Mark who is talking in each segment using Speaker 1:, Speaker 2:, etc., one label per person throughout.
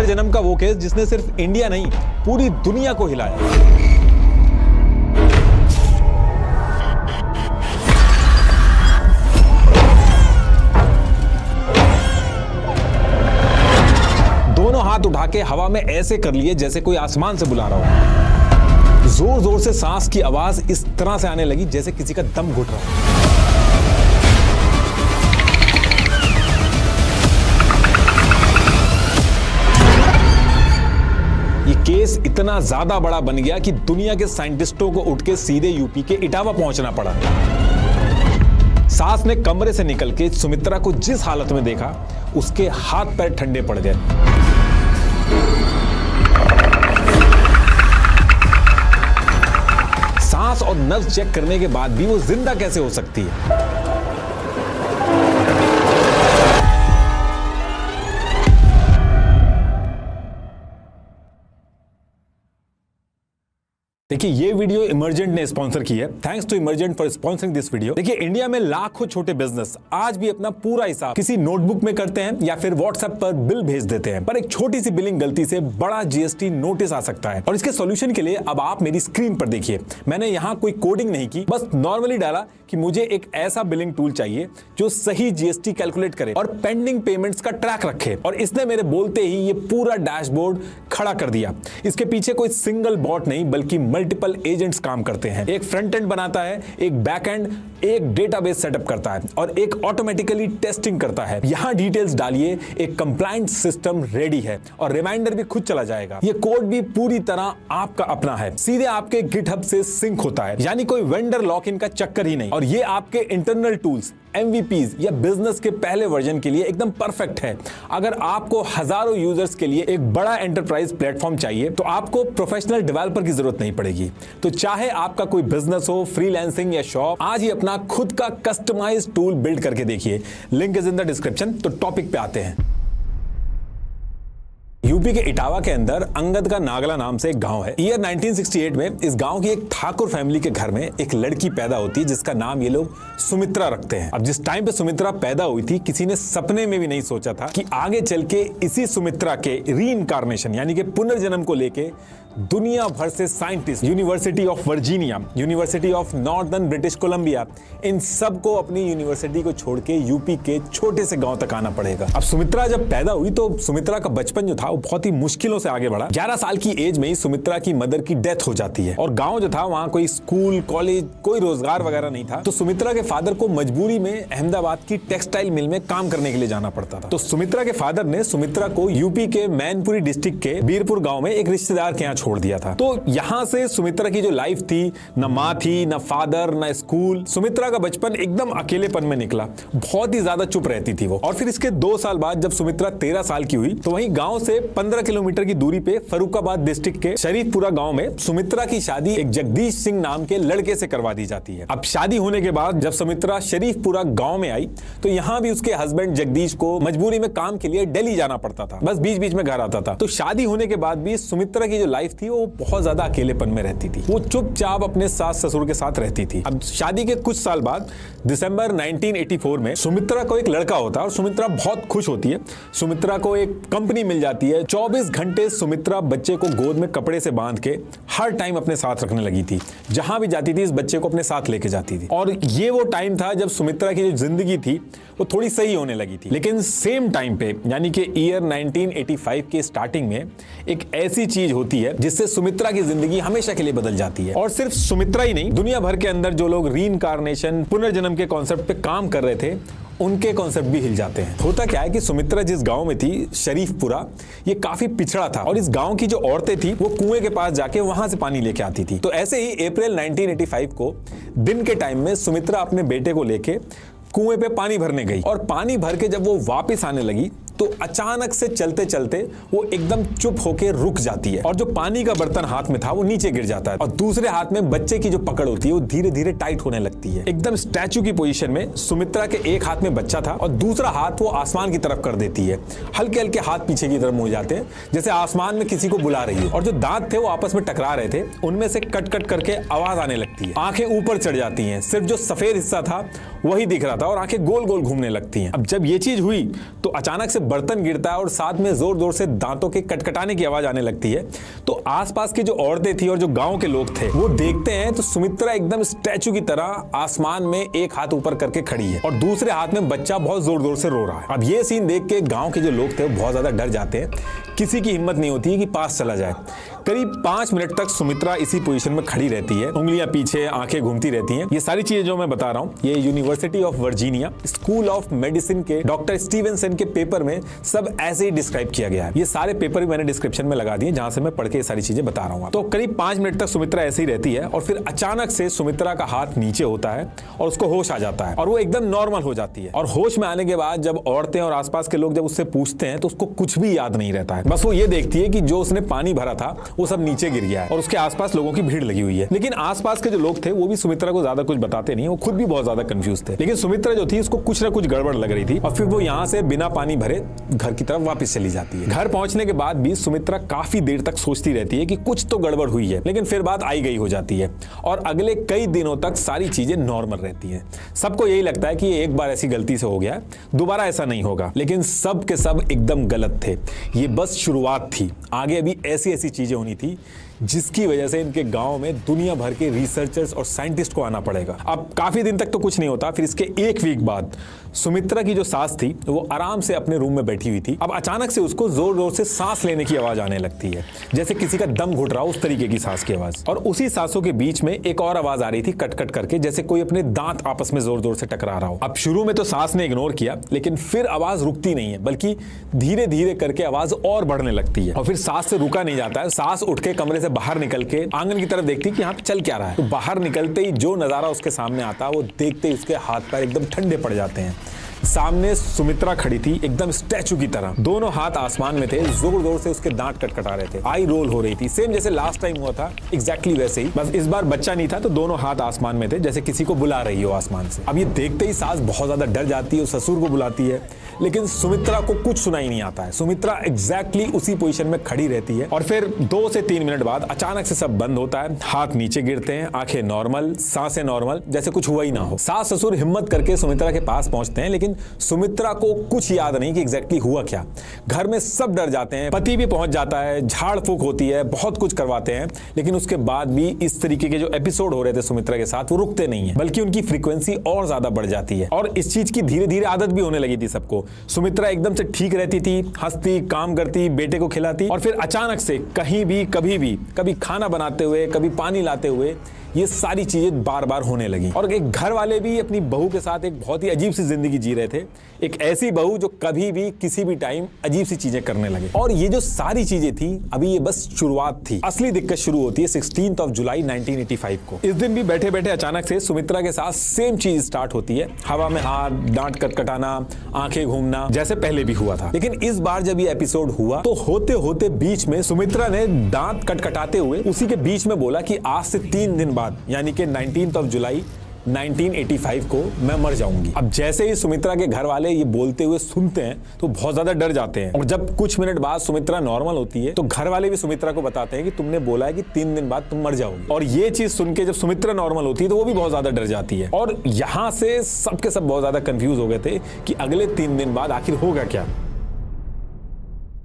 Speaker 1: पुनर्जन्म का वो केस जिसने सिर्फ इंडिया नहीं पूरी दुनिया को हिलाया। दोनों हाथ उठा के हवा में ऐसे कर लिए जैसे कोई आसमान से बुला रहा हो। जोर जोर से सांस की आवाज इस तरह से आने लगी जैसे किसी का दम घुट रहा हो। ये केस इतना ज्यादा बड़ा बन गया कि दुनिया के साइंटिस्टों को उठ के सीधे यूपी के इटावा पहुंचना पड़ा। सास ने कमरे से निकल के सुमित्रा को जिस हालत में देखा उसके हाथ पैर ठंडे पड़ गए। सांस और नब्ज चेक करने के बाद भी वो जिंदा कैसे हो सकती है? देखिए ये वीडियो इमर्जेंट ने स्पॉन्सर की है। Thanks to Emergent for sponsoring this video. देखिए इंडिया में लाखों छोटे बिजनेस आज भी अपना पूरा हिसाब किसी नोटबुक में करते हैं या फिर व्हाट्सएप पर बिल भेज देते हैं, पर एक छोटी सी बिलिंग गलती से बड़ा जीएसटी नोटिस आ सकता है। और इसके सॉल्यूशन के लिए अब आप मेरी स्क्रीन पर देखिए, मैंने यहाँ कोई कोडिंग नहीं की, बस नॉर्मली डाला कि मुझे एक ऐसा बिलिंग टूल चाहिए जो सही जीएसटी कैलकुलेट करे और पेंडिंग पेमेंट्स का ट्रैक रखे। और इसने मेरे बोलते ही ये पूरा डैशबोर्ड खड़ा कर दिया। इसके पीछे कोई सिंगल बॉट नहीं बल्कि मल्टीपल एजेंट्स काम करते हैं। एक फ्रंट एंड बनाता है, एक बैक एंड, एक डेटाबेस सेटअप करता है और एक ऑटोमेटिकली टेस्टिंग करता है। यहां डिटेल्स डालिए, एक कंप्लायंट सिस्टम रेडी है और रिमाइंडर भी खुद चला जाएगा। ये कोड भी पूरी तरह आपका अपना है, सीधे आपके गिटहब से सिंक होता है, यानी कोई वेंडर लॉक इन का चक्कर ही नहीं। और ये आपके इंटरनल टूल्स, MVPs या बिजनेस के पहले वर्जन के लिए एकदम परफेक्ट है। अगर आपको हजारों यूजर्स के लिए एक बड़ा एंटरप्राइज प्लेटफॉर्म चाहिए तो आपको प्रोफेशनल डेवलपर की जरूरत नहीं पड़ेगी। तो चाहे आपका कोई बिजनेस हो, फ्रीलांसिंग या शॉप, आज ही अपना खुद का कस्टमाइज्ड टूल बिल्ड करके देखिए। Link is in the description. तो टॉपिक पे आते हैं। यूपी के इटावा के अंदर अंगद का नागला नाम से एक गांव है। ईयर 1968 में इस गांव की एक ठाकुर फैमिली के घर में एक लड़की पैदा होती है जिसका नाम ये लोग सुमित्रा रखते हैं। अब जिस टाइम पे सुमित्रा पैदा हुई थी किसी ने सपने में भी नहीं सोचा था कि आगे चल के इसी सुमित्रा के रीइंकार्नेशन यानी कि पुनर्जन्म को लेके दुनिया भर से scientist, university of Virginia, university of northern British Columbia, इन सब को अपनी यूनिवर्सिटी को छोड़ के यूपी के छोटे से गांव तक आना पड़ेगा। अब सुमित्रा जब पैदा हुई तो सुमित्रा का बचपन जो था वो बहुत ही मुश्किलों से आगे बढ़ा। 11 साल की एज में ही सुमित्रा की मदर की डेथ हो जाती है और गांव जो था वहां कोई स्कूल, कॉलेज, कोई रोजगार वगैरह नहीं था। तो सुमित्रा के फादर को मजबूरी में अहमदाबाद की टेक्सटाइल मिल में काम करने के लिए जाना पड़ता था। तो सुमित्रा के फादर ने सुमित्रा को यूपी के मैनपुरी डिस्ट्रिक्ट के बीरपुर गांव में एक रिश्तेदार के यहाँ छोड़ दिया था। तो यहां से सुमित्रा की जो लाइफ थी, न माँ थी, न फादर, न स्कूल। सुमित्रा का बचपन एकदम अकेलेपन में निकला, बहुत ही ज्यादा चुप रहती थी वो। और फिर इसके 2 साल बाद जब सुमित्रा 13 साल की हुई तो वहीं गांव से 15 किलोमीटर की दूरी पे फरुखाबाद डिस्ट्रिक्ट के शरीफपुरा गांव में सुमित्रा की शादी एक जगदीश सिंह नाम के लड़के से करवा दी जाती है। अब शादी होने के बाद जब सुमित्रा शरीफपुरा गांव में आई तो यहां भी उसके हस्बैंड जगदीश को मजबूरी में काम के लिए दिल्ली जाना पड़ता था, बस बीच बीच में घर आता था। तो शादी होने के बाद भी सुमित्रा की जो लाइफ थी वो बहुत ज्यादा अकेलेपन में रहती थी। वो चुपचाप अपने सास ससुर के साथ रहती थी। अब शादी के कुछ साल बाद दिसंबर 1984 में सुमित्रा को एक लड़का होता है और सुमित्रा बहुत खुश होती है। सुमित्रा को एक कंपनी मिल जाती है। 24 घंटे सुमित्रा बच्चे को गोद में कपड़े से बांध के हर टाइम अपने साथ रखने लगी थी। जहां भी जाती थी इस बच्चे को अपने साथ लेके जाती थी। और ये वो टाइम था जब सुमित्रा की जो जिंदगी थी वो थोड़ी सही होने लगी थी। लेकिन सेम टाइम पे यानी कि ईयर 1985 के स्टार्टिंग में एक ऐसी चीज होती है जिससे सुमित्रा की जिंदगी हमेशा के लिए बदल जाती है। और सिर्फ सुमित्रा ही नहीं, दुनिया भर के अंदर जो लोग रीइंकार्नेशन, पुनर्जन्म के कॉन्सेप्ट पे काम कर रहे थे उनके कॉन्सेप्ट भी हिल जाते हैं। होता क्या है कि सुमित्रा जिस गांव में थी, शरीफपुरा, ये काफी पिछड़ा था और इस गांव की जो औरतें थी वो कुएं के पास जाके वहां से पानी लेके आती थी। तो ऐसे ही अप्रैल 1985 को दिन के टाइम में सुमित्रा अपने बेटे को लेके कुएं पे पानी भरने गई और पानी भर के जब वो वापस आने लगी तो अचानक से चलते चलते वो एकदम चुप होके रुक जाती है और जो पानी का बर्तन हाथ में था वो नीचे गिर जाता है और दूसरे हाथ में बच्चे की जो पकड़ होती है वो धीरे धीरे टाइट होने लगती है। एकदम स्टैचू की पोजीशन में सुमित्रा के एक हाथ में बच्चा था और दूसरा हाथ वो आसमान की तरफ कर देती है। हल्के हल्के हाथ पीछे की तरफ मुड़ जाते हैं जैसे आसमान में किसी को बुला रही हो और जो दांत थे वो आपस में टकरा रहे थे, उनमें से कट कट करके आवाज आने लगती है। आंखें ऊपर चढ़ जाती हैं, सिर्फ जो सफेद हिस्सा था वही दिख रहा था और आंखें गोल गोल घूमने लगती हैं। अब जब ये चीज हुई तो अचानक से बर्तन गिरता है और साथ में जोर जोर से दांतों के कटकटाने की आवाज आने लगती है। तो आसपास की जो औरतें थी और जो गांव के लोग थे वो देखते हैं तो सुमित्रा एकदम स्टैचू की तरह आसमान में एक हाथ ऊपर करके खड़ी है और दूसरे हाथ में बच्चा बहुत जोर जोर से रो रहा है। अब ये सीन देख के गांव के जो लोग थे वो बहुत ज्यादा डर जाते हैं, किसी की हिम्मत नहीं होती है कि पास चला जाए। करीब 5 मिनट तक सुमित्रा इसी पोजीशन में खड़ी रहती है, उंगलियां पीछे, आंखें घूमती रहती हैं। ये सारी चीजें जो मैं बता रहा हूं ये university of Virginia school of medicine के डॉक्टर स्टीवेंसन के पेपर में सब ऐसे ही डिस्क्राइब किया गया है। ये सारे पेपर भी मैंने डिस्क्रिप्शन में लगा दिए जहां से मैं पढ़ के ये सारी चीजें बता रहा हूं। तो करीब 5 मिनट तक सुमित्रा ऐसे ही रहती है और फिर अचानक से सुमित्रा का हाथ नीचे होता है और उसको होश आ जाता है और वो एकदम नॉर्मल हो जाती है। और होश में आने के बाद जब औरतें और आसपास के लोग जब उससे पूछते हैं तो उसको कुछ भी याद नहीं रहता है। बस वो ये देखती है कि जो उसने पानी भरा था वो सब नीचे गिर गया है और उसके आसपास लोगों की भीड़ लगी हुई है। लेकिन आसपास के जो लोग थे वो भी सुमित्रा को ज्यादा कुछ बताते नहीं, वो खुद भी बहुत ज्यादा कंफ्यूज थे। लेकिन सुमित्रा जो थी उसको कुछ ना कुछ गड़बड़ लग रही थी और फिर वो यहाँ से बिना पानी भरे घर की तरफ वापस चली जाती है। घर पहुंचने के बाद भी सुमित्रा काफी देर तक सोचती रहती है कि कुछ तो गड़बड़ हुई है, लेकिन फिर बात आई गई हो जाती है और अगले कई दिनों तक सारी चीजें नॉर्मल रहती हैं। सबको यही लगता है कि ये एक बार ऐसी गलती से हो गया है, दोबारा ऐसा नहीं होगा। लेकिन सब के सब एकदम गलत थे। ये बस शुरुआत थी, आगे अभी ऐसी ऐसी चीजें होनी थी जिसकी वजह से इनके गांव में दुनिया भर के रिसर्चर्स और साइंटिस्ट को आना पड़ेगा। अब काफी दिन तक तो कुछ नहीं होता, फिर इसके एक वीक बाद सुमित्रा की जो सास थी वो आराम से अपने रूम में बैठी हुई थी। अब अचानक से उसको जोर जोर से सांस लेने की आवाज आने लगती है, जैसे किसी का दम घुट रहा हो, उस तरीके की सांस की आवाज। और उसी सांसों के बीच में एक और आवाज आ रही थी कट कट करके, जैसे कोई अपने दांत आपस में जोर जोर से टकरा रहा हो। अब शुरू में तो सांस ने इग्नोर किया, लेकिन फिर आवाज रुकती नहीं है, बल्कि धीरे धीरे करके आवाज और बढ़ने लगती है। और फिर सांस से रुका नहीं जाता है। सांस उठ के कमरे से बाहर निकल के आंगन की तरफ देखती कि यहाँ पे चल क्या रहा है। तो बाहर निकलते ही जो नजारा उसके सामने आता है वो देखते ही उसके हाथ पैर एकदम ठंडे पड़ जाते हैं। सामने सुमित्रा खड़ी थी एकदम स्टैचू की तरह, दोनों हाथ आसमान में थे, जोर जोर से उसके दांत कटकटा रहे थे, आई रोल हो रही थी, सेम जैसे लास्ट टाइम हुआ था एग्जैक्टली वैसे ही। बस इस बार बच्चा नहीं था तो दोनों हाथ आसमान में थे, जैसे किसी को बुला रही हो आसमान से। अब ये देखते ही सास बहुत ज्यादा डर जाती है, ससुर को बुलाती है, लेकिन सुमित्रा को कुछ सुनाई नहीं आता है। सुमित्रा एग्जैक्टली उसी पोजीशन में खड़ी रहती है और फिर 2 से 3 मिनट बाद अचानक से सब बंद होता है, हाथ नीचे गिरते हैं, आंखें नॉर्मल, सांसें नॉर्मल, जैसे कुछ हुआ ही ना हो। सास ससुर हिम्मत करके सुमित्रा के पास पहुंचते हैं, लेकिन सुमित्रा को कुछ याद नहीं कि एग्जैक्टली हुआ क्या। घर में सब डर जाते हैं, पति भी पहुंच जाता है, झाड़ फूक होती है, बहुत कुछ करवाते हैं, लेकिन उसके बाद भी इस तरीके के जो एपिसोड हो रहे थे सुमित्रा के साथ वो रुकते नहीं है, बल्कि उनकी फ्रीक्वेंसी और ज्यादा बढ़ जाती है। और इस चीज की धीरे धीरे आदत भी होने लगी थी सबको। सुमित्रा एकदम से ठीक रहती थी, हंसती, काम करती, बेटे को खिलाती, और फिर अचानक से कहीं भी कभी भी, कभी खाना बनाते हुए, कभी पानी लाते हुए, ये सारी चीजें बार बार होने लगी। और एक घर वाले भी अपनी बहू के साथ एक बहुत ही अजीब सी जिंदगी जी रहे थे, एक ऐसी बहू जो कभी भी किसी भी टाइम अजीब सी चीजें करने लगे। और ये जो सारी चीजें थी अभी ये बस शुरुआत थी, असली दिक्कत शुरू होती है 16 जुलाई 1985 को। इस दिन भी बैठे बैठे अचानक से सुमित्रा के साथ सेम चीज स्टार्ट होती है, हवा में हाथ, दांत कटकटाना, आंखें घूमना, जैसे पहले भी हुआ था। लेकिन इस बार जब ये एपिसोड हुआ तो होते होते बीच में सुमित्रा ने दांत कटकटाते हुए उसी के बीच में बोला कि आज से 3 दिन बाद, यानी कि 19 जुलाई 1985 को मैं मर जाऊंगी। अब जैसे ही सुमित्रा के घर वाले ये बोलते हुए सुनते हैं तो बहुत ज्यादा डर जाते हैं। और जब कुछ मिनट बाद सुमित्रा नॉर्मल होती है तो घर वाले भी सुमित्रा को बताते हैं कि तुमने बोला है कि 3 दिन बाद तुम मर जाओगी। और ये चीज सुन के जब सुमित्रा नॉर्मल होती है तो वो भी बहुत ज्यादा डर जाती है। और यहां से सबके सब बहुत ज्यादा कंफ्यूज हो गए थे कि अगले 3 दिन बाद आखिर होगा क्या।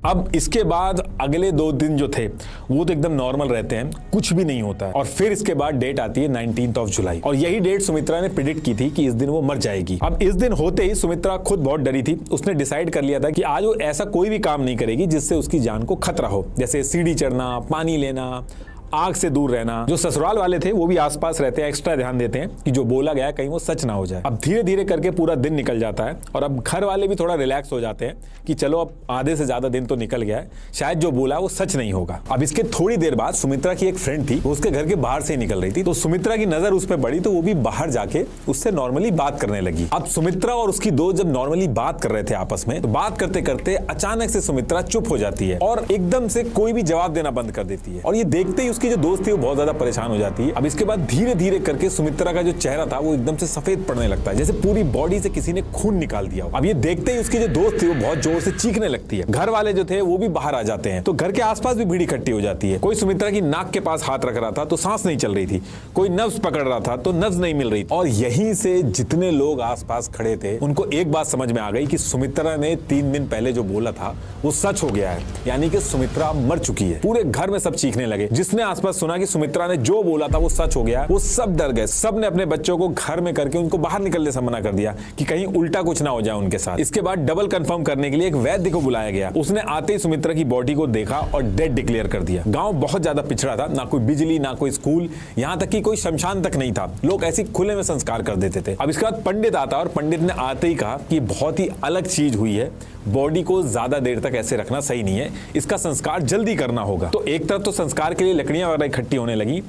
Speaker 1: अब इसके बाद अगले 2 दिन जो थे वो तो एकदम नॉर्मल रहते हैं, कुछ भी नहीं होता है। और फिर इसके बाद डेट आती है 19 जुलाई, और यही डेट सुमित्रा ने प्रिडिक्ट की थी कि इस दिन वो मर जाएगी। अब इस दिन होते ही सुमित्रा खुद बहुत डरी थी, उसने डिसाइड कर लिया था कि आज वो ऐसा कोई भी काम नहीं करेगी जिससे उसकी जान को खतरा हो, जैसे सीढ़ी चढ़ना, पानी लेना, आग से दूर रहना। जो ससुराल वाले थे वो भी आसपास रहते हैं, एक्स्ट्रा ध्यान देते हैं कि जो बोला गया कहीं वो सच ना हो जाए। अब धीरे धीरे करके पूरा दिन निकल जाता है और अब घर वाले भी थोड़ा रिलैक्स हो जाते हैं कि चलो अब आधे से ज्यादा दिन तो निकल गया है, शायद जो बोला वो सच नहीं होगा। अब इसके थोड़ी देर बाद सुमित्रा की एक फ्रेंड थी, वो उसके घर के बाहर से निकल रही थी, तो सुमित्रा की नजर उस पर पड़ी तो वो भी बाहर जाके उससे नॉर्मली बात करने लगी। अब सुमित्रा और उसकी दोस्त जब नॉर्मली बात कर रहे थे आपस में, तो बात करते करते अचानक से सुमित्रा चुप हो जाती है और एकदम से कोई भी जवाब देना बंद कर देती है। और ये देखते ही उसकी जो दोस्त थी वो बहुत ज्यादा परेशान हो जाती है। अब इसके बाद धीरे धीरे करके सुमित्रा का जो चेहरा था वो एकदम से सफेद पड़ने लगता है, जैसे पूरी बॉडी से किसी ने खून निकाल दिया। अब ये देखते ही उसकी जो दोस्त थी वो बहुत जोर से चीखने लगती है। घर वाले जो थे वो भी बाहर आ जाते हैं, तो घर के आसपास भी भीड़ इकट्ठी हो जाती है। कोई सुमित्रा की नाक के पास हाथ रख रहा था तो सांस नहीं चल रही थी, कोई नब्ज पकड़ रहा था तो नब्ज नहीं मिल रही थी। और यहीं से जितने लोग आसपास खड़े थे उनको एक बात समझ में आ गई कि सुमित्रा ने 3 दिन पहले जो बोला था वो सच हो गया है, यानी कि सुमित्रा मर चुकी है। पूरे घर में सब चीखने लगे। जिसने आसपास सुना कि सुमित्रा ने जो बोला था वो सच हो गया, वो सब डर गए। सब ने अपने बच्चों को घर में करके उनको बाहर निकलने से मना कर दिया कि कहीं उल्टा कुछ ना हो जाए उनके साथ। इसके बाद डबल कंफर्म करने के लिए एक वैद्य को बुलाया गया। उसने आते ही सुमित्रा की बॉडी को देखा और डेड डिक्लेयर कर दिया। गांव बहुत ज्यादा पिछड़ा था, ना कोई बिजली ना कोई स्कूल, यहाँ तक कि कोई शमशान तक नहीं था। लोग ऐसे खुले में संस्कार कर देते थे। अब इसके बाद पंडित आता और पंडित ने आते ही कहा कि बहुत ही अलग चीज हुई है, बॉडी को ज्यादा देर तक ऐसे रखना सही नहीं है, इसका संस्कार जल्दी करना होगा। तो एक तरफ तो संस्कार के लिए लकड़ियां वगैरह इकट्ठी होने लगी,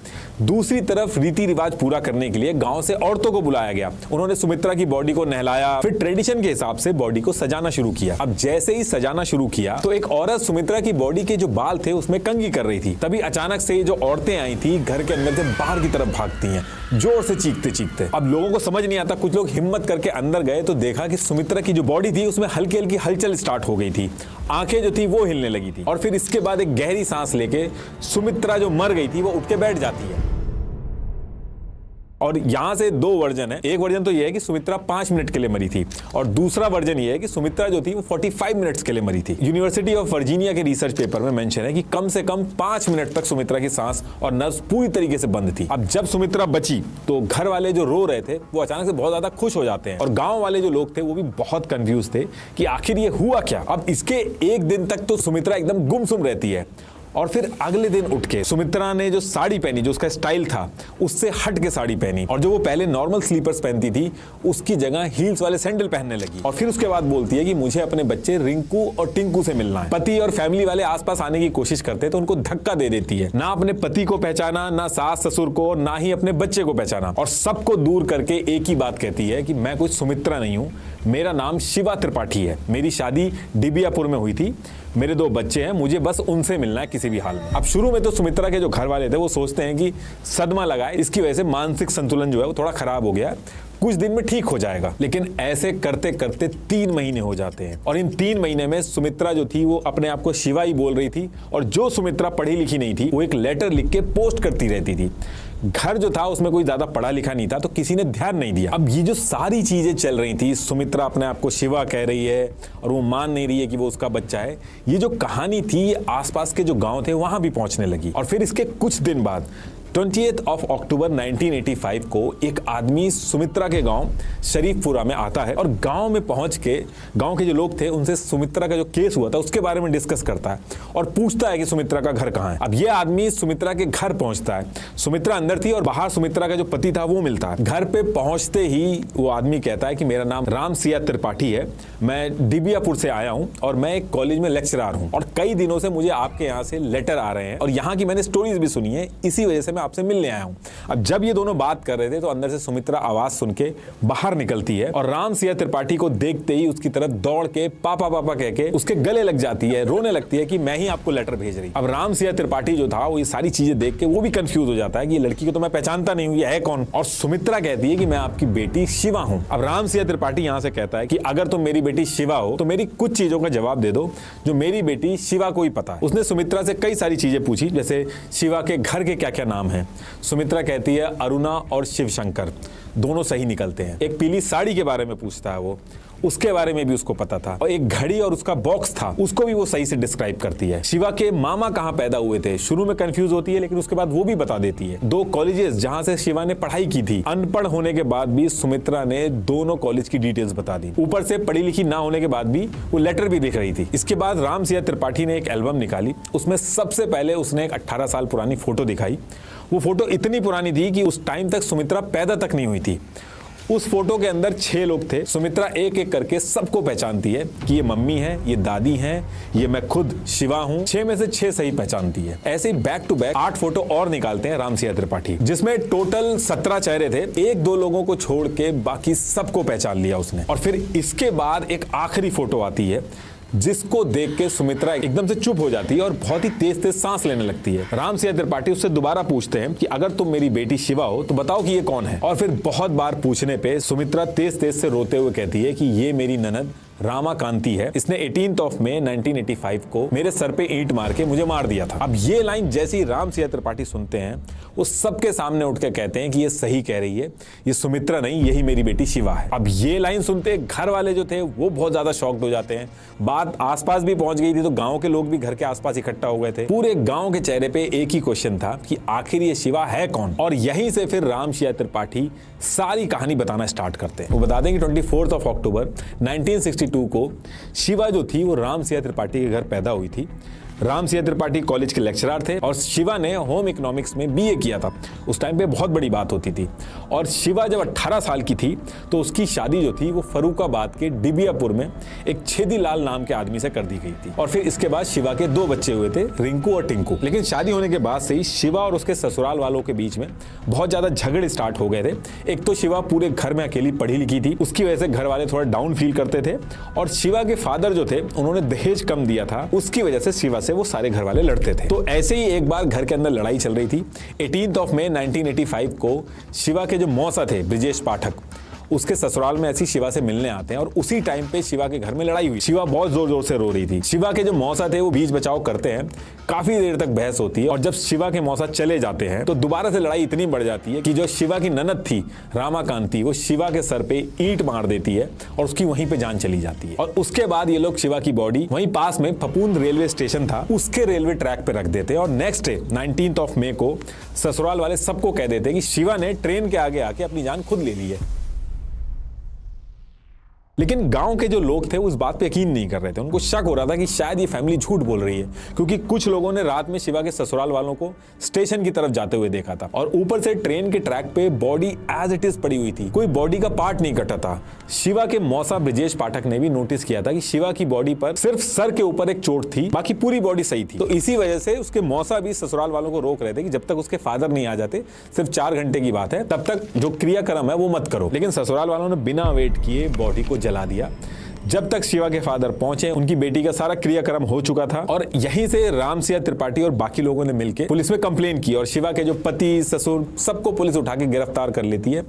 Speaker 1: दूसरी तरफ रीति रिवाज पूरा करने के लिए गांव से औरतों को बुलाया गया। उन्होंने सुमित्रा की बॉडी को नहलाया, फिर ट्रेडिशन के हिसाब से बॉडी को सजाना शुरू किया। अब जैसे ही सजाना शुरू किया तो एक औरत सुमित्रा की बॉडी के जो बाल थे उसमें कंघी कर रही थी। तभी अचानक से जो औरतें आई थी घर के अंदर से बाहर की तरफ भागती हैं, जोर से चीखते चीखते। अब लोगों को समझ नहीं आता, कुछ लोग हिम्मत करके अंदर गए तो देखा कि सुमित्रा की जो बॉडी थी उसमें हल्की हल्की हलचल स्टार्ट हो गई थी, आंखें जो थी वो हिलने लगी थी। और फिर इसके बाद एक गहरी सांस लेके सुमित्रा जो मर गई थी वो उठ के बैठ जाती है। और यहां से 2 वर्जन है। एक वर्जन तो ये है कि सुमित्रा 5 मिनट के लिए मरी थी और दूसरा वर्जन ये है कि सुमित्रा जो थी वो 45 मिनट्स के लिए मरी थी। यूनिवर्सिटी ऑफ वर्जीनिया के रिसर्च पेपर में मेंशन है कि कम से कम 5 मिनट तक सुमित्रा की सांस और नर्व्स पूरी तरीके से बंद थी। अब जब सुमित्रा बची तो घर वाले जो रो रहे थे वो अचानक से बहुत ज्यादा खुश हो जाते हैं और गांव वाले जो लोग थे वो भी बहुत कंफ्यूज थे कि आखिर ये हुआ क्या। अब इसके एक दिन तक तो सुमित्रा एकदम गुमसुम रहती है और फिर अगले दिन उठ के सुमित्रा ने जो साड़ी पहनी, जो उसका स्टाइल था उससे हट के साड़ी पहनी और जो वो पहले नॉर्मल स्लीपर्स पहनती थी उसकी जगह हील्स वाले सैंडल पहनने लगी। और फिर उसके बाद बोलती है कि मुझे अपने बच्चे रिंकू और टिंकू से मिलना है। पति और फैमिली वाले आसपास आने की कोशिश करते तो उनको धक्का दे देती है। ना अपने पति को पहचाना, ना सास ससुर को, ना ही अपने बच्चे को पहचाना और सबको दूर करके एक ही बात कहती है कि मैं कोई सुमित्रा नहीं हूं, मेरा नाम शिवा त्रिपाठी है, मेरी शादी डिबियापुर में हुई थी, मेरे 2 बच्चे हैं, मुझे बस उनसे मिलना है किसी भी हाल में। अब शुरू में तो सुमित्रा के जो घर वाले थे वो सोचते हैं कि सदमा लगा है, इसकी वजह से मानसिक संतुलन जो है वो थोड़ा खराब हो गया, कुछ दिन में ठीक हो जाएगा। लेकिन ऐसे करते करते 3 महीने हो जाते हैं और इन 3 महीने में सुमित्रा जो थी वो अपने आप को शिवा ही बोल रही थी और जो सुमित्रा पढ़ी लिखी नहीं थी वो एक लेटर लिख के पोस्ट करती रहती थी। घर जो था उसमें कोई ज्यादा पढ़ा लिखा नहीं था तो किसी ने ध्यान नहीं दिया। अब ये जो सारी चीजें चल रही थी, सुमित्रा अपने आप को शिवा कह रही है और वो मान नहीं रही है कि वो उसका बच्चा है, ये जो कहानी थी आसपास के जो गांव थे वहां भी पहुंचने लगी। और फिर इसके कुछ दिन बाद 20 अक्टूबर 1985 को एक आदमी सुमित्रा के गांव शरीफपुरा में आता है और गांव में पहुंच के गांव के जो लोग थे उनसे सुमित्रा का जो केस हुआ था उसके बारे में डिस्कस करता है और पूछता है कि सुमित्रा का घर कहां है। अब ये आदमी सुमित्रा के घर पहुंचता है। सुमित्रा अंदर थी और बाहर सुमित्रा का जो पति था वो मिलता है। घर पे पहुंचते ही वो आदमी कहता है कि मेरा नाम राम सिया त्रिपाठी है, मैं डिबियापुर से आया हूं और मैं एक कॉलेज में लेक्चरर हूं और कई दिनों से मुझे आपके यहाँ से लेटर आ रहे हैं और यहाँ की मैंने स्टोरीज भी सुनी है, इसी वजह से मैं आपसे मिलने आया हूं। अब जब ये दोनों बात कर रहे थे तो अंदर से सुमित्रा आवाज सुन के बाहर निकलती है और राम सिया त्रिपाठी को देखते ही उसकी तरफ दौड़ के पापा पापा कह के उसके गले लग जाती है, रोने लगती है कि मैं ही आपको लेटर भेज रही। अब राम सिया त्रिपाठी जो था वो ये सारी चीजें देख के वो भी कंफ्यूज हो जाता है कि ये लड़की को तो मैं पहचानता नहीं हूं, ये है कौन। और सुमित्रा कहती है कि मैं आपकी बेटी शिवा हूं। अब राम सिया त्रिपाठी यहां से कहता है कि अगर तुम मेरी बेटी शिवा हो तो मेरी कुछ चीजों का जवाब दे दो जो मेरी बेटी शिवा को ही पता है। उसने सुमित्रा से कई सारी चीजें पूछी, जैसे शिवा के घर के क्या क्या नाम है। सुमित्रा कहती है अरुणा और शिवशंकर, दोनों सही निकलते हैं। एक पीली साड़ी के बारे में पूछता है वो, उसके बारे में भी उसको पता था। और एक घड़ी और उसका बॉक्स था उसको भी वो सही से डिस्क्राइब करती है। शिवा के मामा कहां पैदा हुए थे शुरू में कंफ्यूज होती है लेकिन उसके बाद वो भी बता देती है। 2 कॉलेजेस जहां से शिवा ने पढ़ाई की थी, अनपढ़ होने के बाद भी सुमित्रा ने दोनों कॉलेज की डिटेल्स बता दी। ऊपर से पढ़ी लिखी ना होने के बाद भी वो लेटर भी लिख रही थी। इसके बाद राम सिया त्रिपाठी ने एक एल्बम निकाली, उसमें सबसे पहले उसने एक 18 साल पुरानी फोटो दिखाई। वो फोटो इतनी पुरानी थी कि उस टाइम तक सुमित्रा पैदा तक नहीं हुई थी। उस फोटो के अंदर 6 लोग थे। सुमित्रा एक एक करके सबको पहचानती है कि ये मम्मी है, ये दादी है, ये मैं खुद शिवा हूं। 6 में से 6 सही पहचानती है। ऐसे ही बैक टू बैक 8 फोटो और निकालते हैं राम सिया त्रिपाठी, जिसमें टोटल 17 चेहरे थे। 1-2 लोगों को छोड़ के बाकी सबको पहचान लिया उसने। और फिर इसके बाद एक आखिरी फोटो आती है जिसको देख के सुमित्रा एकदम से चुप हो जाती है और बहुत ही तेज तेज सांस लेने लगती है। राम सिंह त्रिपाठी उससे दोबारा पूछते हैं कि अगर तुम मेरी बेटी शिवा हो तो बताओ कि ये कौन है। और फिर बहुत बार पूछने पे सुमित्रा तेज तेज से रोते हुए कहती है कि ये मेरी ननद रामा कांति है, इसने 18 मई 1985 को मेरे सर पे ईंट मार के मुझे मार दिया था। अब ये लाइन जैसे ही राम सिंह त्रिपाठी सुनते हैं वो सबके सामने उठ के कहते हैं कि ये सही कह रही है, ये सुमित्रा नहीं, यही मेरी बेटी शिवा है। अब ये लाइन सुनते घर वाले जो थे वो बहुत ज्यादा शॉक्ड हो जाते हैं। बात आसपास भी पहुंच गई थी तो गांव के लोग भी घर के आसपास इकट्ठा हो गए थे। पूरे गांव के चेहरे पे एक ही क्वेश्चन था कि आखिर ये शिवा है कौन। और यहीं से फिर राम सिंह त्रिपाठी सारी कहानी बताना स्टार्ट करते हैं। वो बता दें कि 24 अक्टूबर 1962 को शिवा जो थी वो राम सिंह त्रिपाठी के घर पैदा हुई थी। राम सिंह त्रिपाठी कॉलेज के लेक्चरर थे और शिवा ने होम इकोनॉमिक्स में बीए किया था। उस टाइम पे बहुत बड़ी बात होती थी। और शिवा जब 18 साल की थी तो उसकी शादी जो थी वो फरुखाबाद के डिबियापुर में एक छेदीलाल नाम के आदमी से कर दी गई थी। और फिर इसके बाद शिवा के 2 बच्चे हुए थे, रिंकू और टिंकू। लेकिन शादी होने के बाद से ही शिवा और उसके ससुराल वालों के बीच में बहुत ज्यादा झगड़े स्टार्ट हो गए थे। एक तो शिवा पूरे घर में अकेली पढ़ी लिखी थी, उसकी वजह से घर वाले थोड़ा डाउन फील करते थे। और शिवा के फादर जो थे उन्होंने दहेज कम दिया था, उसकी वजह से शिवा से वो सारे घर वाले लड़ते थे। तो ऐसे ही एक बार घर के अंदर लड़ाई चल रही थी। 18 मई 1985 को शिवा के जो मौसा थे ब्रिजेश पाठक, उसके ससुराल में ऐसी शिवा से मिलने आते हैं और उसी टाइम पे शिवा के घर में लड़ाई हुई। शिवा बहुत जोर जोर से रो रही थी। शिवा के जो मौसा थे वो बीच बचाव करते हैं, काफी देर तक बहस होती है। और जब शिवा के मौसा चले जाते हैं तो दोबारा से लड़ाई इतनी बढ़ जाती है कि जो शिवा की ननद थी रामा कांति, वो शिवा के सर पे ईंट मार देती है और उसकी वहीं पे जान चली जाती है। और उसके बाद ये लोग शिवा की बॉडी वहीं पास में फपूंद रेलवे स्टेशन था उसके रेलवे ट्रैक पे रख देते हैं। और नेक्स्ट डे 19 मई को ससुराल वाले सबको कह देते हैं कि शिवा ने ट्रेन के आगे आके अपनी जान खुद ले ली है। लेकिन गांव के जो लोग थे उस बात पे यकीन नहीं कर रहे थे। उनको शक हो रहा था कि शायद ये फैमिली झूठ बोल रही है, क्योंकि कुछ लोगों ने रात में शिवा के ससुराल वालों को स्टेशन की तरफ जाते हुए देखा था। और ऊपर से ट्रेन के ट्रैक पे बॉडी एज इट इज पड़ी हुई थी, कोई बॉडी का पार्ट नहीं कटा था। शिवा के मौसा ब्रिजेश पाठक ने भी नोटिस किया था कि शिवा की बॉडी पर सिर्फ सर के ऊपर एक चोट थी, बाकी पूरी बॉडी सही थी। तो इसी वजह से उसके मौसा भी ससुराल वालों को रोक रहे थे कि जब तक उसके फादर नहीं आ जाते, सिर्फ 4 घंटे की बात है, तब तक जो क्रियाक्रम है वो मत करो। लेकिन ससुराल वालों ने बिना वेट किए बॉडी को जला दिया। जब तक शिवा के फादर पहुंचे उनकी बेटी का सारा क्रियाक्रम हो चुका था। और यहीं से राम सिंह त्रिपाठी और बाकी लोगों ने मिलकर पुलिस में कंप्लेन की और शिवा के जो पति ससुर सबको पुलिस उठा के गिरफ्तार कर लेती है।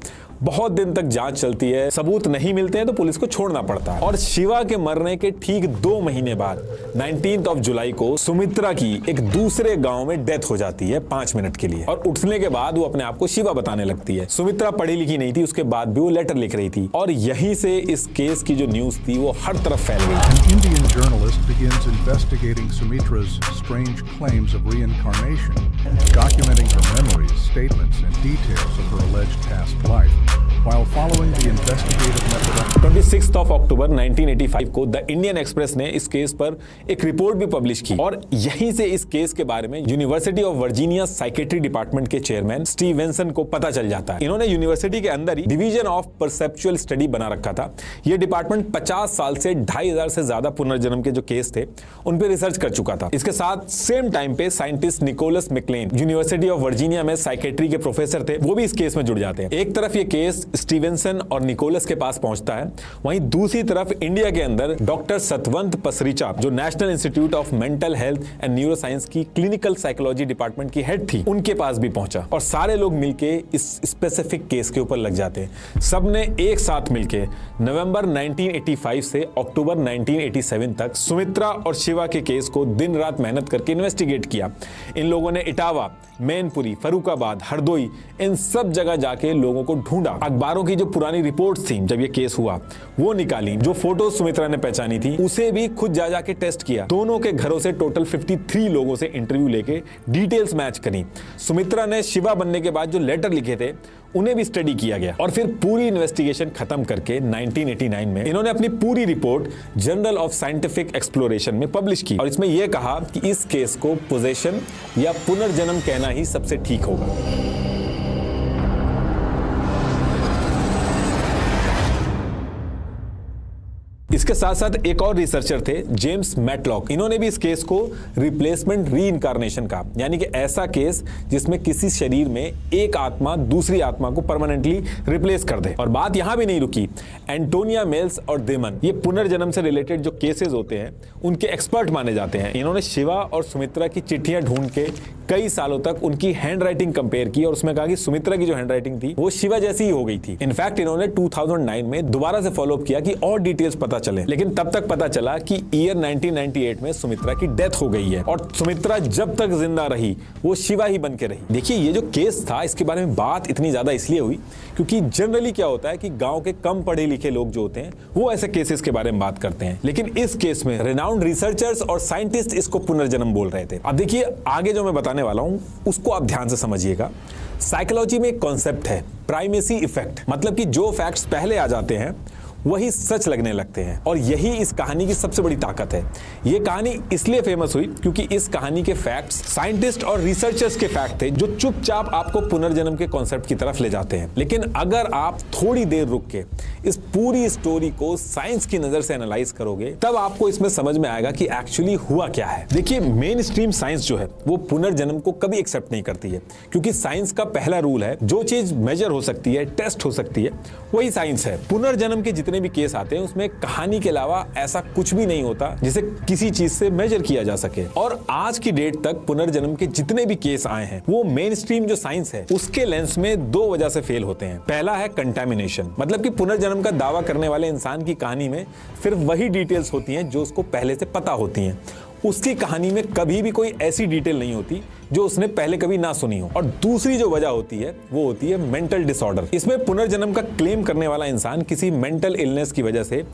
Speaker 1: बहुत दिन तक जांच चलती है, सबूत नहीं मिलते हैं तो पुलिस को छोड़ना पड़ता है। और शिवा के मरने के ठीक 2 महीने बाद 19 जुलाई को सुमित्रा की एक दूसरे गांव में डेथ हो जाती है 5 मिनट के लिए। और उठने के बाद वो अपने आप को शिवा बताने लगती है। सुमित्रा पढ़ी लिखी नहीं थी, उसके बाद भी वो लेटर लिख रही थी। और यहीं से इस केस की जो न्यूज थी वो हर तरफ फैल गई।
Speaker 2: An Indian journalist begins investigating Sumitra's strange claims of reincarnation, documenting her memories, statements, and details of her alleged past life, while following the investigative method.
Speaker 1: 26 अक्टूबर 1985 को द इंडियन एक्सप्रेस ने इस केस पर एक रिपोर्ट भी publish की। और यहीं से इस केस के बारे में university of Virginia psychiatry department के चेयरमैन स्टीवेंसन को पता चल जाता है। इन्होंने यूनिवर्सिटी के अंदर ही डिवीजन ऑफ परसेप्चुअल स्टडी बना रखा था। यह डिपार्टमेंट 50 साल से 2500 से ज्यादा पुनर्जन्म के जो केस थे उन पे रिसर्च कर चुका था। इसके साथ सेम टाइम पे scientist Nicholas McLean University of Virginia में साइकेट्री के प्रोफेसर थे, वो भी इस केस में जुड़ जाते हैं। एक तरफ ये केस स्टीवेंसन और निकोलस के पास पहुंचता है, वहीं दूसरी तरफ इंडिया के अंदर डॉक्टर सतवंत पसरीचा जो national institute of mental health and neuro science की क्लिनिकल साइकोलॉजी डिपार्टमेंट की हेड थी, उनके पास भी पहुंचा। और सारे लोग मिलके इस स्पेसिफिक केस के ऊपर लग जाते हैं। सबने एक साथ मिलके नवंबर 1985 से अक्टूबर 1987 तक सुमित्रा और शिवा के केस को दिन रात मेहनत करके इन्वेस्टिगेट किया। इन लोगों ने इटावा, मैनपुरी, फरुखाबाद, हरदोई, इन सब जगह जाके लोगों को ढूंढा। अखबारों की जो पुरानी रिपोर्ट्स थी जब ये केस हुआ वो निकाली, जो फोटो सुमित्रा ने पहचानी थी उसे भी खुद जा जाके टेस्ट किया। दोनों के घरों से टोटल 53 लोगों से इंटरव्यू लेके डिटेल्स मैच करी। सुमित्रा ने शिवा बनने के बाद जो लेटर लिखे थे उन्हें भी स्टडी किया गया। और फिर पूरी इन्वेस्टिगेशन खत्म करके 1989 में इन्होंने अपनी पूरी report journal of scientific exploration में पब्लिश की। और इसमें यह कहा कि इस केस को पोजेशन या पुनर्जन्म कहना ही सबसे ठीक होगा। इस इसके साथ साथ एक और रिसर्चर थे जेम्स मैटलॉक, इन्होंने भी इस केस को रिप्लेसमेंट रीइंकार्नेशन कहा, यानी कि ऐसा केस जिसमें किसी शरीर में एक आत्मा दूसरी आत्मा को परमानेंटली रिप्लेस कर दे। और बात यहां भी नहीं रुकी, एंटोनिया मेल्स और डेमन ये पुनर्जन्म से रिलेटेड जो केसेस होते हैं उनके एक्सपर्ट माने जाते हैं। इन्होंने शिवा और सुमित्रा की चिट्ठियां ढूंढ के कई सालों तक उनकी हैंडराइटिंग कंपेयर की और उसमें कहा कि सुमित्रा की जो हैंडराइटिंग थी वो शिवा जैसी ही हो गई थी। इनफैक्ट इन्होंने 2009 में दोबारा से फॉलोअप किया कि और डिटेल्स पता चले, लेकिन तब तक पता चला कि ईयर 1998 में सुमित्रा की डेथ हो गई है और सुमित्रा जब तक जिंदा रही वो शिवा ही बन के रही। देखिए ये जो केस था इसके बारे में बात इतनी ज्यादा इसलिए हुई क्योंकि जनरली क्या होता है कि गांव के कम पढ़े लिखे लोग जो होते हैं वो ऐसे केसेस के बारे में बात करते हैं, लेकिन इस केस में रिनाउंड रिसर्चर्स और साइंटिस्ट इसको पुनर्जन्म बोल रहे थे। अब देखिए आगे जो मैं बताने वाला हूं उसको आप ध्यान से समझिएगा। साइकोलॉजी में एक कॉन्सेप्ट है प्राइमेसी इफेक्ट, मतलब कि जो फैक्ट्स पहले आ जाते हैं वही सच लगने लगते हैं और यही इस कहानी की सबसे बड़ी ताकत है। यह कहानी इसलिए फेमस हुई क्योंकि इस कहानी के फैक्ट्स साइंटिस्ट और रिसर्चर्स के फैक्ट थे जो चुपचाप आपको पुनर्जन्म के कॉन्सेप्ट की तरफ ले जाते हैं। लेकिन अगर आप थोड़ी देर रुक के इस पूरी स्टोरी को साइंस की नजर से एनालाइज करोगे तब आपको इसमें समझ में आएगा कि एक्चुअली हुआ क्या है। देखिए मेन स्ट्रीम साइंस जो है वो पुनर्जन्म को कभी एक्सेप्ट नहीं करती है क्योंकि साइंस का पहला रूल है जो चीज मेजर हो सकती है, टेस्ट हो सकती है, वही साइंस है। पुनर्जन्म के जितने भी केस आते हैं उसमें कहानी के अलावा ऐसा कुछ भी नहीं होता जिसे किसी चीज से मेजर किया जा सके। और आज की डेट तक पुनर्जन्म के जितने भी केस आए हैं वो मेन स्ट्रीम जो साइंस है उसके लेंस में दो वजह से फेल होते हैं। पहला है कंटामिनेशन, मतलब कि पुनर्जन्म का दावा करने वाले इंसान की कहानी में सिर्फ वही डिटेल्स होती हैं जो उसको पहले से पता होती हैं। उसकी कहानी में कभी भी कोई ऐसी डिटेल नहीं होती जो उसने पहले कभी ना सुनी हो। और दूसरी जो वजह होती है वो होती है मेंटल डिसऑर्डर। इसमें पुनर्जन्म का क्लेम करने वाला इंसान किसी मेंटल इलनेस की वजह से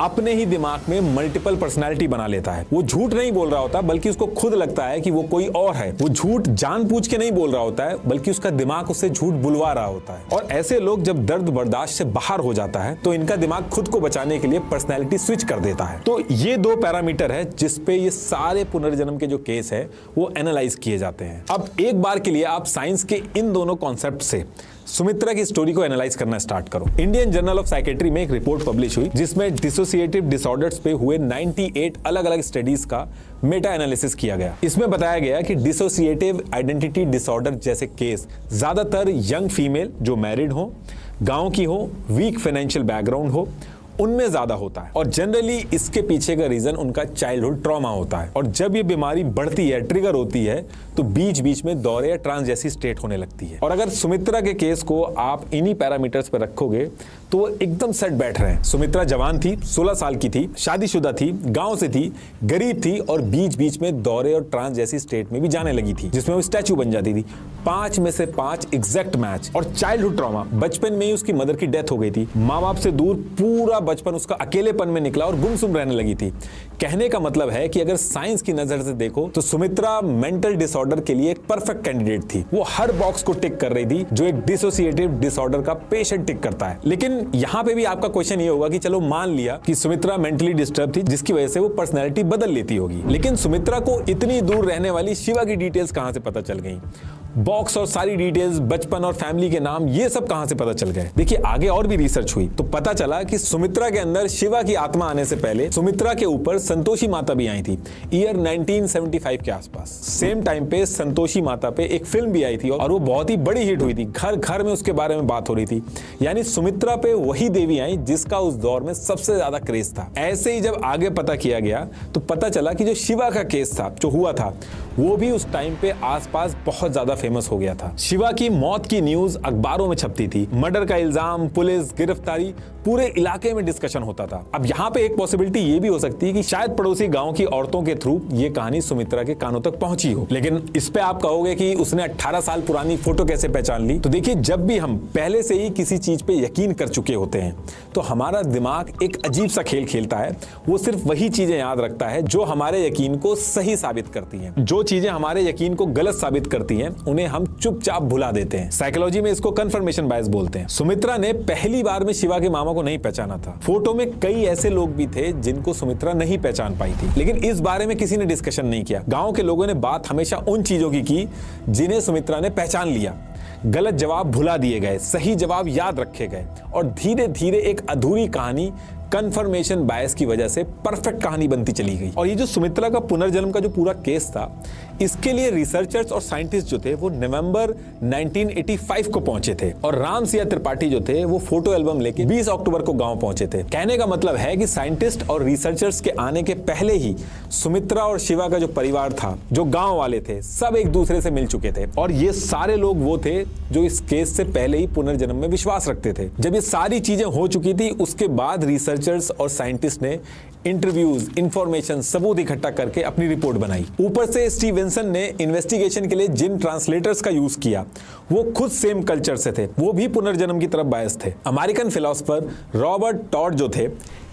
Speaker 1: अपने ही दिमाग में मल्टीपल पर्सनालिटी बना लेता है। वो झूठ नहीं बोल रहा होता बल्कि उसको खुद लगता है कि वो कोई और है। वो झूठ जानबूझ के नहीं बोल रहा होता है बल्कि उसका दिमाग उससे झूठ बुलवा रहा होता है। और ऐसे लोग जब दर्द बर्दाश्त से बाहर हो जाता है तो इनका दिमाग खुद को बचाने के लिए पर्सनैलिटी स्विच कर देता है। तो ये दो पैरामीटर है जिसपे ये सारे पुनर्जन्म के जो केस है वो एनालाइज किए जाते हैं। अब एक बार के लिए आप साइंस के इन दोनों कॉन्सेप्ट से सुमित्रा की स्टोरी को एनालाइज करना स्टार्ट करो। इंडियन जर्नल ऑफ साइकेट्री में एक रिपोर्ट पब्लिश हुई जिसमें डिसोसिएटिव डिसऑर्डर्स पे हुए 98 अलग अलग स्टडीज का मेटा एनालिसिस किया गया। इसमें बताया गया कि डिसोसिएटिव आइडेंटिटी डिसऑर्डर जैसे केस ज्यादातर यंग फीमेल जो मैरिड हो, गांव की हो, वीक फाइनेंशियल बैकग्राउंड हो, उनमें ज्यादा होता है। और जनरली इसके पीछे का रीजन उनका चाइल्डहुड ट्रॉमा होता है। और जब ये बीमारी बढ़ती है, ट्रिगर होती है, तो बीच बीच में दौरे या ट्रांस जैसी स्टेट होने लगती है। और अगर सुमित्रा के केस को आप इन्हीं पैरामीटर्स पर रखोगे तो वो एकदम सेट बैठ रहे हैं। सुमित्रा जवान थी, 16 साल की थी, शादीशुदा थी, गांव से थी, गरीब थी और बीच बीच में दौरे और ट्रांस जैसी स्टेट में भी जाने लगी थी जिसमें वो स्टैचू बन जाती थी। 5 में से 5 एग्जैक्ट मैच। और चाइल्डहुड ट्रॉमा, बचपन में ही उसकी मदर की डेथ हो गई थी, माँ बाप से दूर पूरा बचपन उसका अकेलेपन में निकला और गुमसुम रहने लगी थी। कहने का मतलब है कि अगर साइंस की नजर से देखो तो सुमित्रा मेंटल डिसऑर्डर के लिए एक परफेक्ट कैंडिडेट थी। वो हर बॉक्स को टिक कर रही थी जो एक डिसोसिएटिव डिसऑर्डर का पेशेंट टिक करता है। लेकिन यहाँ पे भी आपका क्वेश्चन ये होगा कि चलो मान लिया कि सुमित्रा मेंटली डिस्टर्ब थी जिसकी वजह से वो पर्सनैलिटी बदल लेती होगी, लेकिन सुमित्रा को इतनी दूर रहने वाली शिवा की डिटेल्स कहां से पता चल गई? बॉक्स और सारी डिटेल्स, बचपन और फैमिली के नाम, ये सब कहां से पता चल गए? देखिए आगे और भी रिसर्च हुई तो पता चला कि सुमित्रा के अंदर शिवा की आत्मा आने से पहले सुमित्रा के ऊपर संतोषी माता भी आई थी ईयर 1975 के आसपास। सेम टाइम पे संतोषी माता पे एक फिल्म भी आई थी और वो बहुत ही बड़ी हिट हुई थी। घर घर में उसके बारे में बात हो रही थी। यानी सुमित्रा पे वही देवी आई जिसका उस दौर में सबसे ज्यादा क्रेज था। ऐसे ही जब आगे पता किया गया तो पता चला कि जो शिवा का केस था, जो हुआ था, वो भी उस टाइम पे आसपास बहुत ज्यादा फेमस हो गया था। शिवा की मौत की न्यूज अखबारों में छपती थी, मर्डर का इल्जाम, पुलिस, गिरफ्तारी, पूरे इलाके में डिस्कशन होता था। अब यहाँ पे एक पॉसिबिलिटी ये भी हो सकती है कि शायद पड़ोसी गांव की औरतों के थ्रू ये कहानी सुमित्रा के कानों तक पहुंची हो। लेकिन इस पे आप कहोगे कि उसने 18 साल पुरानी फोटो कैसे पहचान ली? तो देखिए, जब भी हम पहले से ही किसी चीज पे यकीन कर चुके होते हैं तो हमारा दिमाग एक अजीब सा खेल खेलता है। वो सिर्फ वही चीजें याद रखता है जो हमारे यकीन को सही साबित करती हैं। जो चीजें हमारे यकीन को गलत साबित करती हैं उन्हें हम चुपचाप भुला देते हैं। साइकोलॉजी में इसको कंफर्मेशन बायस बोलते हैं। सुमित्रा ने पहली बार में शिवा के मामा को नहीं पहचाना था। फोटो में कई ऐसे लोग भी थे जिनको सुमित्रा नहीं पहचान पाई थी, लेकिन इस बारे में किसी ने डिस्कशन नहीं किया। गांव के लोगों ने बात हमेशा उन चीजों की जिन्हें सुमित्रा ने पहचान लिया। गलत जवाब भुला दिए गए, सही जवाब याद रखे गए और धीरे धीरे एक अधूरी कहानी कंफर्मेशन बायस की वजह से परफेक्ट कहानी बनती चली गई। और ये जो सुमित्रा का पुनर्जन्म का जो पूरा केस था, इसके लिए रिसर्चर्स और साइंटिस्ट जो थे वो नवंबर 1985 को पहुंचे थे और राम सिया त्रिपाठी जो थे वो फोटो एल्बम लेके 20 अक्टूबर को गांव पहुंचे थे। कहने का मतलब है कि साइंटिस्ट और रिसर्चर्स के आने के पहले ही सुमित्रा और शिवा का जो परिवार था, जो गांव वाले थे, सब एक दूसरे से मिल चुके थे और ये सारे लोग वो थे जो इस केस से पहले ही पुनर्जन्म में विश्वास रखते थे। जब ये सारी चीजें हो चुकी थी, उसके बाद रिसर्चर्स और साइंटिस्ट ने इंटरव्यूज, इंफॉर्मेशन, सबूत इकट्ठा करके अपनी रिपोर्ट बनाई। ऊपर से स्टीवेंसन ने इन्वेस्टिगेशन के लिए जिन ट्रांसलेटर्स का यूज किया वो खुद सेम कल्चर से थे, वो भी पुनर्जन्म की तरफ बायस थे। अमेरिकन फिलोसोफर रॉबर्ट टॉड जो थे,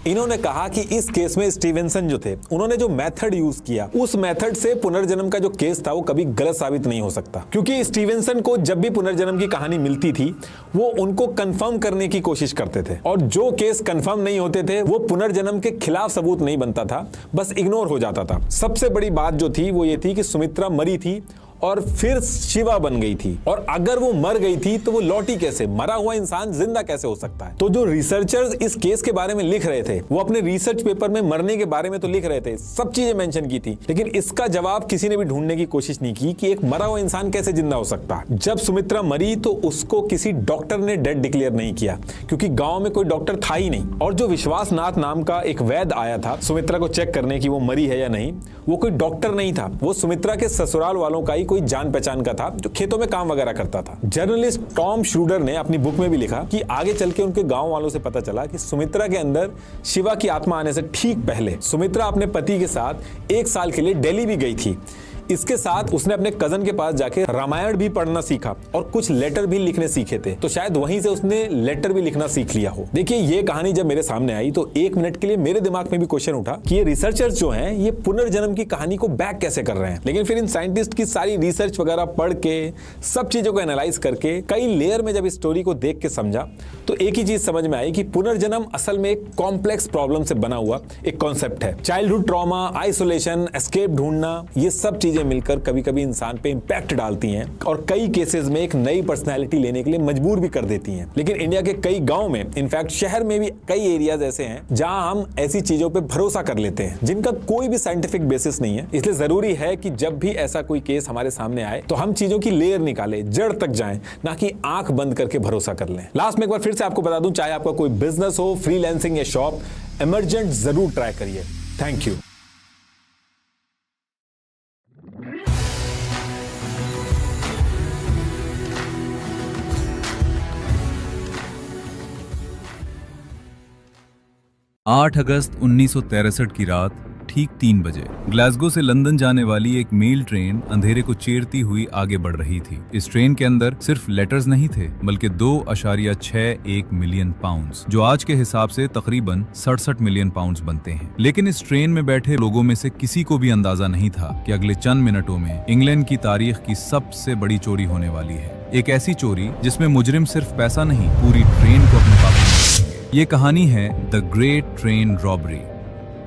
Speaker 1: इन्होंने कहा कि इस केस में स्टीवेंसन जो थे, उन्होंने जो मेथड यूज किया, उस मेथड से पुनर्जन्म का जो केस था वो कभी गलत साबित नहीं हो सकता, क्योंकि स्टीवेंसन को जब भी पुनर्जन्म की कहानी मिलती थी वो उनको कंफर्म करने की कोशिश करते थे और जो केस कंफर्म नहीं होते थे वो पुनर्जन्म के खिलाफ सबूत नहीं बनता था, बस इग्नोर हो जाता था। सबसे बड़ी बात जो थी वो ये थी कि सुमित्रा मरी थी और फिर शिवा बन गई थी, और अगर वो मर गई थी तो वो लौटी कैसे? मरा हुआ इंसान जिंदा कैसे हो सकता है? तो जो रिसर्चर्स इस केस के बारे में लिख रहे थे वो अपने रिसर्च पेपर में मरने के बारे में तो लिख रहे थे, सब चीजें मेंशन की थी, लेकिन इसका जवाब किसी ने भी ढूंढने की कोशिश नहीं की कि एक मरा हुआ इंसान कैसे जिंदा हो सकता है। जब सुमित्रा मरी तो उसको किसी डॉक्टर ने डेड डिक्लेयर नहीं किया, क्योंकि गांव में कोई डॉक्टर था ही नहीं। और जो विश्वासनाथ नाम का एक वैद्य आया था सुमित्रा को चेक करने की वो मरी है या नहीं, वो कोई डॉक्टर नहीं था, वो सुमित्रा के ससुराल वालों का ही कोई जान पहचान का था जो खेतों में काम वगैरह करता था। जर्नलिस्ट टॉम श्रूडर ने अपनी बुक में भी लिखा कि आगे चल के उनके गांव वालों से पता चला कि सुमित्रा के अंदर शिवा की आत्मा आने से ठीक पहले सुमित्रा अपने पति के साथ 1 साल के लिए दिल्ली भी गई थी। इसके साथ उसने अपने कजन के पास जाके रामायण भी पढ़ना सीखा और कुछ लेटर भी लिखने सीखे थे, तो शायद वहीं से उसने लेटर भी लिखना सीख लिया हो। देखिए, ये कहानी जब मेरे सामने आई तो 1 मिनट के लिए मेरे दिमाग में भी क्वेश्चन उठा कि ये रिसर्चर्स जो हैं ये पुनर्जन्म की कहानी को बैक कैसे कर रहे हैं। लेकिन फिर इन साइंटिस्ट की सारी रिसर्च वगैरह पढ़ के, सब चीजों को एनालाइज करके, कई लेयर में जब इस स्टोरी को देख के समझा तो एक ही चीज समझ में आई कि पुनर्जन्म असल में एक कॉम्प्लेक्स प्रॉब्लम से बना हुआ एक कॉन्सेप्ट है। चाइल्डहुड ट्रॉमा, आइसोलेशन, एस्केप ढूंढना, ये सब चीजें मिलकर कभी कभी इंसान पे इंपैक्ट डालती हैं और कई केसेस में एक नई पर्सनैलिटी लेने के लिए मजबूर भी कर देती हैं। लेकिन इंडिया के कई गांव में, इनफैक्ट शहर में भी कई एरियाज ऐसे हैं जहां हम ऐसी चीजों पे भरोसा कर लेते हैं जिनका कोई भी साइंटिफिक बेसिस नहीं है। इसलिए जरूरी है कि जब भी ऐसा कोई केस हमारे सामने आए तो हम चीजों की लेयर निकाले, जड़ तक जाएं, ना कि आंख बंद करके भरोसा कर लें। लास्ट में एक बार फिर से आपको बता दूं, चाहे आपका कोई बिजनेस हो, फ्रीलांसिंग या शॉप, इमरजेंट जरूर ट्राई करिए। Thank you.
Speaker 3: आठ अगस्त 1963 की रात ठीक 3 बजे ग्लासगो से लंदन जाने वाली एक मेल ट्रेन अंधेरे को चीरती हुई आगे बढ़ रही थी। इस ट्रेन के अंदर सिर्फ लेटर्स नहीं थे, बल्कि 2.61 मिलियन पाउंड्स, जो आज के हिसाब से तकरीबन 67 मिलियन पाउंड्स बनते हैं। लेकिन इस ट्रेन में बैठे लोगों में से किसी को भी अंदाजा नहीं था कि अगले चंद मिनटों में इंग्लैंड की तारीख की सबसे बड़ी चोरी होने वाली है। एक ऐसी चोरी जिसमें मुजरिम सिर्फ पैसा नहीं, पूरी ट्रेन को अपने काबू में रखेंगे। ये कहानी है द ग्रेट ट्रेन रॉबरी।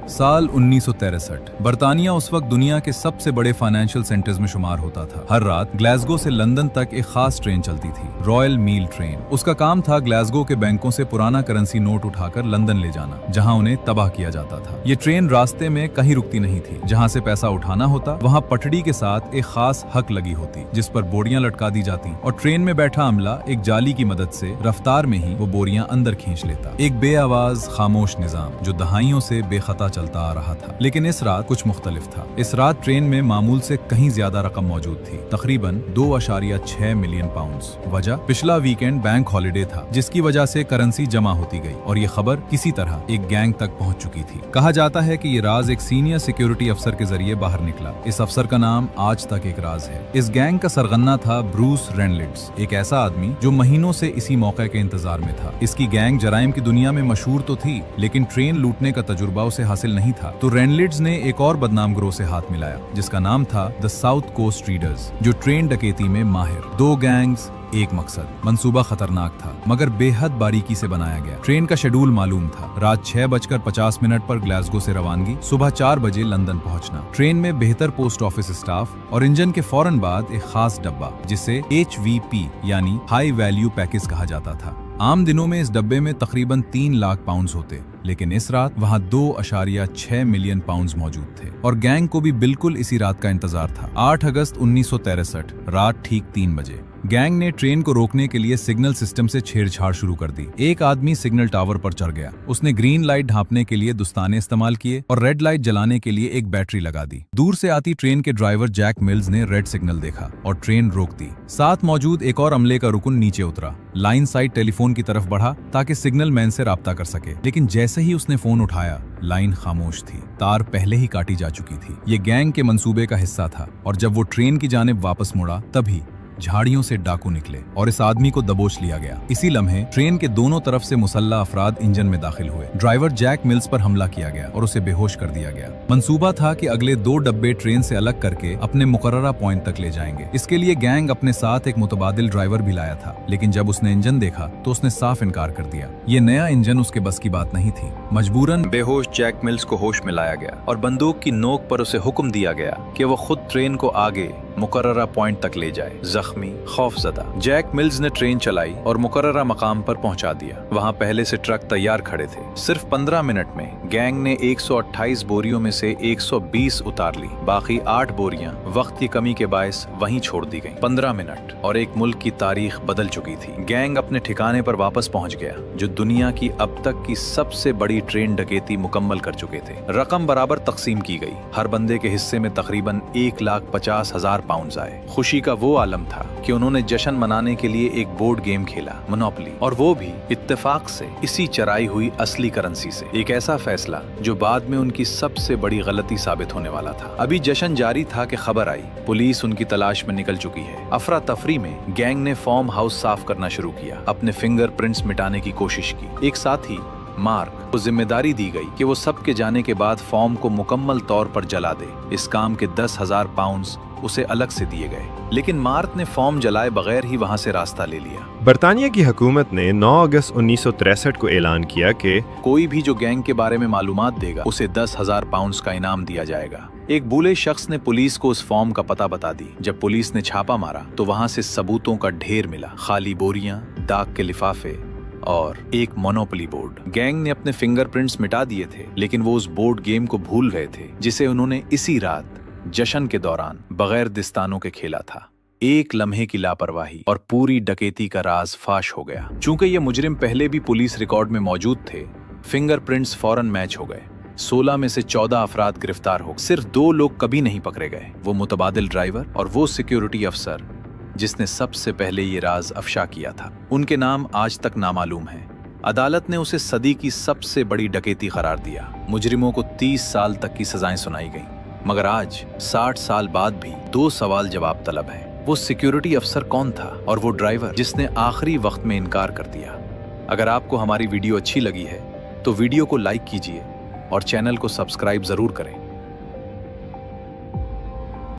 Speaker 3: साल 1963। बर्तानिया उस वक्त दुनिया के सबसे बड़े फाइनेंशियल सेंटर्स में शुमार होता था। हर रात ग्लासगो से लंदन तक एक खास ट्रेन चलती थी, रॉयल मील ट्रेन। उसका काम था ग्लासगो के बैंकों से पुराना करेंसी नोट उठाकर लंदन ले जाना, जहां उन्हें तबाह किया जाता था। ये ट्रेन रास्ते में कहीं रुकती नहीं थी। जहां से पैसा उठाना होता वहां पटड़ी के साथ एक खास हक लगी होती, जिस पर बोरियां लटका दी जाती और ट्रेन में बैठा अमला एक जाली की मदद से रफ्तार में ही वो बोरियां अंदर खींच लेता। एक बेआवाज खामोश निजाम जो दहाइयों से बेखता चलता आ रहा था। लेकिन इस रात कुछ मुख्तलिफ था। इस रात ट्रेन में मामूल से कहीं ज्यादा रकम मौजूद थी, तकरीबन 2.6 मिलियन पाउंड्स। वजह, पिछला वीकेंड बैंक हॉलिडे था, जिसकी वजह से करेंसी जमा होती गई और ये खबर किसी तरह एक गैंग तक पहुंच चुकी थी। कहा जाता है कि ये राज एक सीनियर सिक्योरिटी अफसर के जरिए बाहर निकला। इस अफसर का नाम आज तक एक राज है। इस गैंग का सरगना था ब्रूस रेनलिड्स, एक ऐसा आदमी जो महीनों से इसी मौके के इंतजार में था। इसकी गैंग जराइम की दुनिया में मशहूर तो थी, लेकिन ट्रेन लूटने का तजुर्बा उसे हासिल नहीं था। तो रेनलिड्स ने एक और बदनाम गिरोह से हाथ मिलाया, जिसका नाम था द साउथ कोस्ट रीडर्स, जो ट्रेन डकैती में माहिर। 2 गैंग्स, एक मकसद। मंसूबा खतरनाक था, मगर बेहद बारीकी से बनाया गया। ट्रेन का शेड्यूल मालूम था। रात 6:50 पर ग्लासगो से रवानगी, सुबह 4 बजे लंदन पहुंचना। ट्रेन में बेहतर पोस्ट ऑफिस स्टाफ और इंजन के फौरन बाद एक खास डब्बा, जिसे HVP यानी हाई वैल्यू पैकेज कहा जाता था। आम दिनों में इस डब्बे में तकरीबन 3 लाख पाउंड्स होते। लेकिन इस रात वहां 2.6 मिलियन पाउंड्स मौजूद थे और गैंग को भी बिल्कुल इसी रात का इंतजार था। 8 अगस्त 1963 रात ठीक 3 बजे गैंग ने ट्रेन को रोकने के लिए सिग्नल सिस्टम से छेड़छाड़ शुरू कर दी। एक आदमी सिग्नल टावर पर चढ़ गया। उसने ग्रीन लाइट ढांपने के लिए दस्ताने इस्तेमाल किए और रेड लाइट जलाने के लिए एक बैटरी लगा दी। दूर से आती ट्रेन के ड्राइवर जैक मिल्स ने रेड सिग्नल देखा और ट्रेन रोक दी। साथ मौजूद एक और अमले का रुकन नीचे उतरा, लाइन साइड टेलीफोन की तरफ बढ़ा ताकि सिग्नल मैन से राब्ता कर सके। लेकिन जैसे ही उसने फोन उठाया, लाइन खामोश थी, तार पहले ही काटी जा चुकी थी। ये गैंग के मंसूबे का हिस्सा था और जब वो ट्रेन की जानिब वापस मुड़ा तभी झाड़ियों से डाकू निकले और इस आदमी को दबोच लिया गया। इसी लम्हे ट्रेन के दोनों तरफ से मुसल्ला अफराद इंजन में दाखिल हुए। ड्राइवर जैक मिल्स पर हमला किया गया और उसे बेहोश कर दिया गया। मंसूबा था कि अगले 2 डब्बे ट्रेन से अलग करके अपने मुकर्ररा पॉइंट तक ले जाएंगे। इसके लिए गैंग अपने साथ एक मुतबादिल ड्राइवर भी लाया था, लेकिन जब उसने इंजन देखा तो उसने साफ इनकार कर दिया। ये नया इंजन उसके बस की बात नहीं थी। मजबूरन
Speaker 4: बेहोश जैक मिल्स को होश में लाया गया और बंदूक की नोक पर उसे हुक्म दिया गया कि वो खुद ट्रेन को आगे मुकर्ररा पॉइंट तक ले जाए। जख्मी, खौफजदा जैक मिल्स ने ट्रेन चलाई और मुकर्ररा मकाम पर पहुंचा दिया। वहां पहले से ट्रक तैयार खड़े थे। सिर्फ 15 मिनट में गैंग ने 128 बोरियों में से 120 उतार ली। बाकी 8 बोरियां वक्त की कमी के बायस वहीं छोड़ दी गईं। 15 मिनट और एक मुल्क की तारीख बदल चुकी थी। गैंग अपने ठिकाने पर वापस पहुंच गया, जो दुनिया की अब तक की सबसे बड़ी ट्रेन डकैती मुकम्मल कर चुके थे। रकम बराबर तकसीम की गई। हर बंदे के हिस्से में तकरीबन 1,50,000 पाउंड आए। खुशी का वो आलम था कि उन्होंने जश्न मनाने के लिए एक बोर्ड गेम खेला, मोनोपोली, और वो भी इत्तेफाक से इसी चराई हुई असली करेंसी से। एक ऐसा फैसला जो बाद में उनकी सबसे बड़ी गलती साबित होने वाला था। अभी जश्न जारी था कि खबर आई, पुलिस उनकी तलाश में निकल चुकी है। अफरा तफरी में गैंग ने फॉर्म हाउस साफ करना शुरू किया, अपने फिंगरप्रिंट्स मिटाने की कोशिश की। एक साथी मार्क को जिम्मेदारी दी गई कि वो सबके जाने के बाद फॉर्म को मुकम्मल तौर पर जला दे। इस काम के 10,000 पाउंड्स उसे अलग से दिए गए, लेकिन मार्क ने फॉर्म जलाए बगैर ही वहां से रास्ता ले लिया।
Speaker 5: बरतानिया की हुकूमत ने 9 अगस्त 1963 को ऐलान किया कि
Speaker 4: कोई भी जो गैंग के बारे में मालूमात देगा उसे 10,000 पाउंड्स का इनाम दिया जाएगा। एक भूले शख्स ने पुलिस को उस फॉर्म का पता बता दी। जब पुलिस ने छापा मारा तो वहां से सबूतों का ढेर मिला, खाली बोरियां, डाक के लिफाफे और एक मोनोपोली बोर्ड। गैंग ने अपने फिंगरप्रिंट्स मिटा दिए थे, लेकिन वो उस बोर्ड गेम को भूल गए थे जिसे उन्होंने इसी रात जश्न के दौरान बगैर दिस्तानों के खेला था। एक लम्हे की लापरवाही और पूरी डकैती का राज फाश हो गया। चूंकि ये मुजरिम पहले भी पुलिस रिकॉर्ड में मौजूद थे, फिंगरप्रिंट्स फौरन मैच हो गए। 16 में से 14 अफराद गिरफ्तार हो। सिर्फ 2 लोग कभी नहीं पकड़े गए, वो मुतबादिल ड्राइवर और वो सिक्योरिटी अफसर जिसने सबसे पहले ये राज अफशा किया था। उनके नाम आज तक नामालूम हैं। अदालत ने उसे सदी की सबसे बड़ी डकैती करार दिया। मुजरिमों को 30 साल तक की सजाएं सुनाई गईं, मगर आज 60 साल बाद भी 2 सवाल जवाब तलब हैं। वो सिक्योरिटी अफसर कौन था और वो ड्राइवर जिसने आखिरी वक्त में इनकार कर दिया। अगर आपको हमारी वीडियो अच्छी लगी है तो वीडियो को लाइक कीजिए और चैनल को सब्सक्राइब जरूर करें।